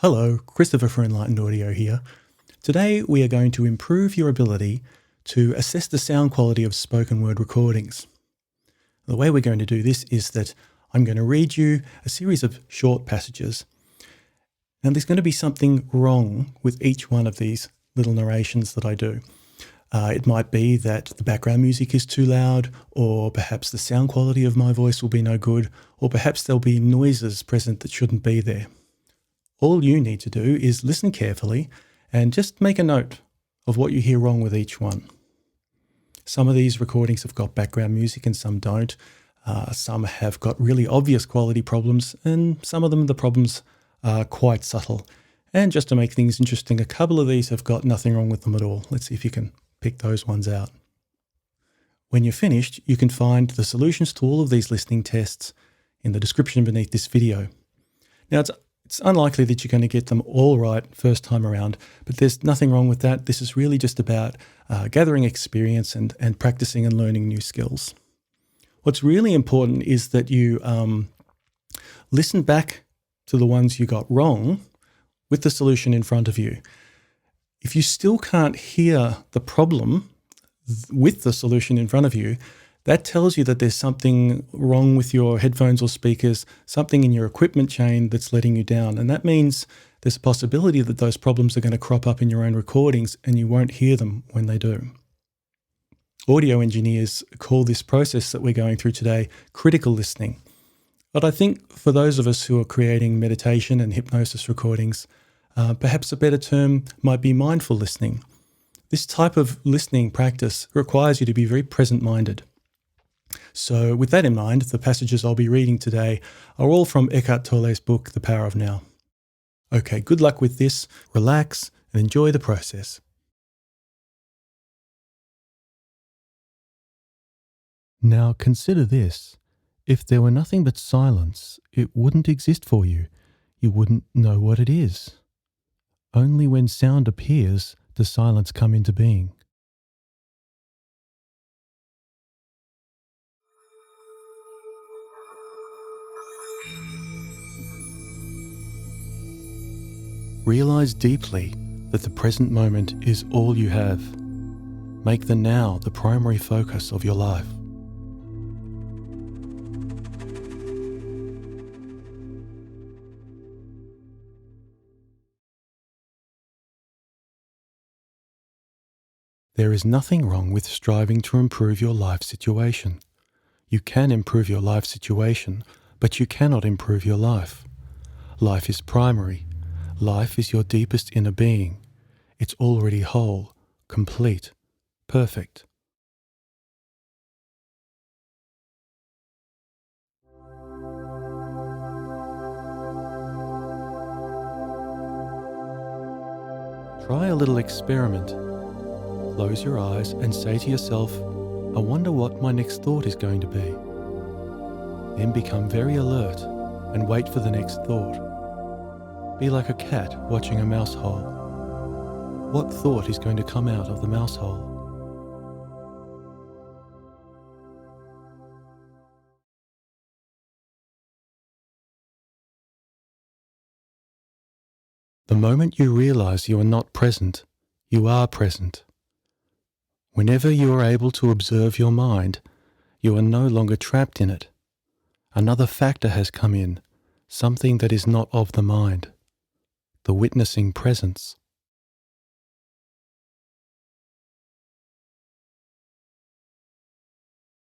Hello, Christopher for Enlightened Audio here. Today we are going to improve your ability to assess the sound quality of spoken word recordings. The way we're going to do this is that I'm going to read you a series of short passages. Now there's going to be something wrong with each one of these little narrations that I do. It might be that the background music is too loud, or perhaps the sound quality of my voice will be no good, or perhaps there'll be noises present that shouldn't be there. All you need to do is listen carefully and just make a note of what you hear wrong with each one. Some of these recordings have got background music and some don't. Some have got really obvious quality problems, and some of them the problems are quite subtle. And just to make things interesting, a couple of these have got nothing wrong with them at all. Let's see if you can pick those ones out. When you're finished, you can find the solutions to all of these listening tests in the description beneath this video. Now, it's unlikely that you're going to get them all right first time around, but there's nothing wrong with that. This is really just about gathering experience and practicing and learning new skills. What's really important is that you listen back to the ones you got wrong with the solution in front of you. If you still can't hear the problem with the solution in front of you, that tells you that there's something wrong with your headphones or speakers, something in your equipment chain that's letting you down. And that means there's a possibility that those problems are going to crop up in your own recordings and you won't hear them when they do. Audio engineers call this process that we're going through today critical listening. But I think for those of us who are creating meditation and hypnosis recordings, perhaps a better term might be mindful listening. This type of listening practice requires you to be very present-minded. So with that in mind, the passages I'll be reading today are all from Eckhart Tolle's book, The Power of Now. Okay, good luck with this, relax, and enjoy the process. Now consider this. If there were nothing but silence, it wouldn't exist for you. You wouldn't know what it is. Only when sound appears does silence come into being. Realize deeply that the present moment is all you have. Make the now the primary focus of your life. There is nothing wrong with striving to improve your life situation. You can improve your life situation, but you cannot improve your life. Life is primary. Life is your deepest inner being. It's already whole, complete, perfect. Try a little experiment. Close your eyes and say to yourself, I wonder what my next thought is going to be. Then become very alert and wait for the next thought. Be like a cat watching a mouse hole. What thought is going to come out of the mouse hole? The moment you realize you are not present, you are present. Whenever you are able to observe your mind, you are no longer trapped in it. Another factor has come in, something that is not of the mind. The witnessing presence.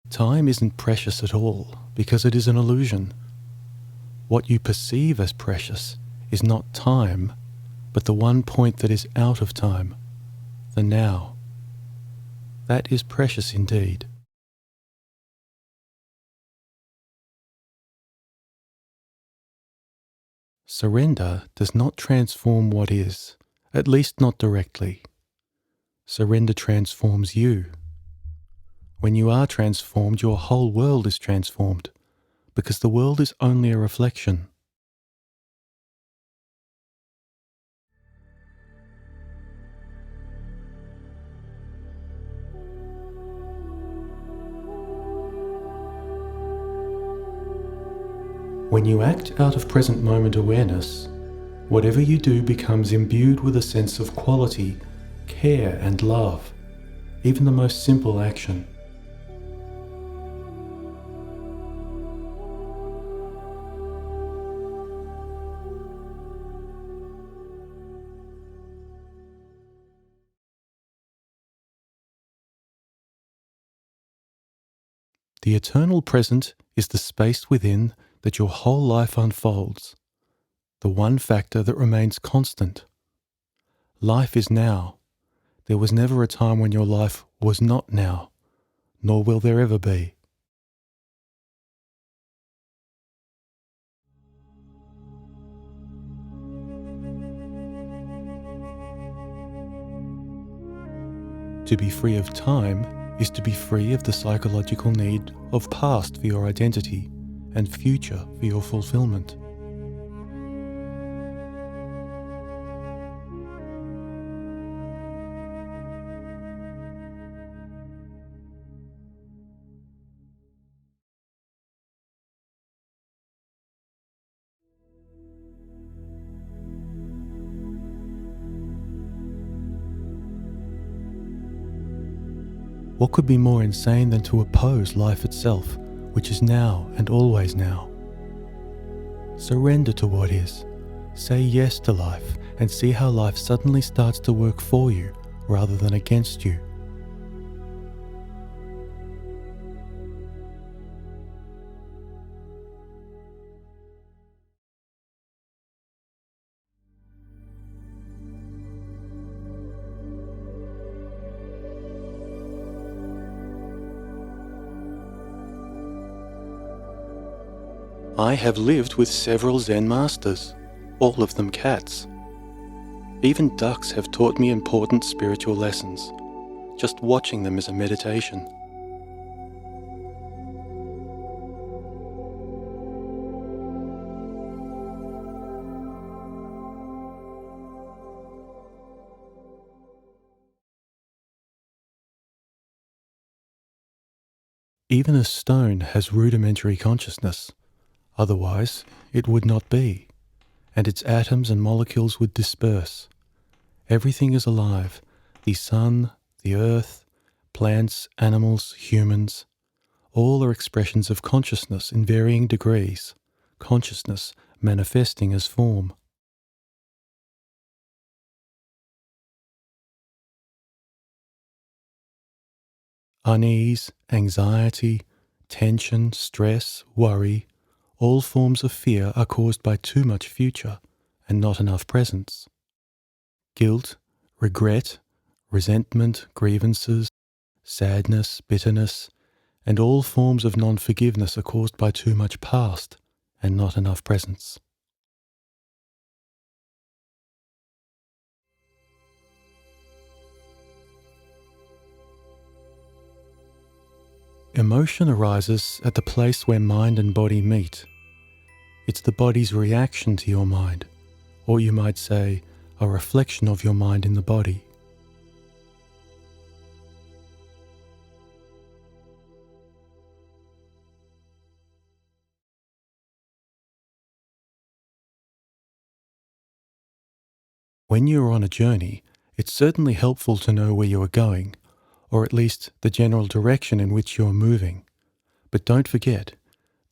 Time isn't precious at all because it is an illusion. What you perceive as precious is not time, but the one point that is out of time, the now. That is precious indeed. Surrender does not transform what is, at least not directly. Surrender transforms you. When you are transformed, your whole world is transformed, because the world is only a reflection. When you act out of present moment awareness, Whatever you do becomes imbued with a sense of quality, care, and love, even the most simple action. The eternal present is the space within that your whole life unfolds, the one factor that remains constant. Life is now. There was never a time when your life was not now, nor will there ever be. To be free of time is to be free of the psychological need of past for your identity and future for your fulfillment. What could be more insane than to oppose life itself, which is now and always now? Surrender to what is. Say yes to life and see how life suddenly starts to work for you rather than against you. I have lived with several Zen masters, all of them cats. Even ducks have taught me important spiritual lessons. Just watching them is a meditation. Even a stone has rudimentary consciousness. Otherwise, it would not be, and its atoms and molecules would disperse. Everything is alive: the sun, the earth, plants, animals, humans. All are expressions of consciousness in varying degrees, consciousness manifesting as form. Unease, anxiety, tension, stress, worry, all forms of fear are caused by too much future and not enough presence. Guilt, regret, resentment, grievances, sadness, bitterness, and all forms of non-forgiveness are caused by too much past and not enough presence. Emotion arises at the place where mind and body meet. It's the body's reaction to your mind, or you might say, a reflection of your mind in the body. When you are on a journey, it's certainly helpful to know where you are going, or at least the general direction in which you are moving. But don't forget,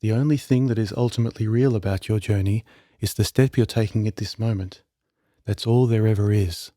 the only thing that is ultimately real about your journey is the step you're taking at this moment. That's all there ever is.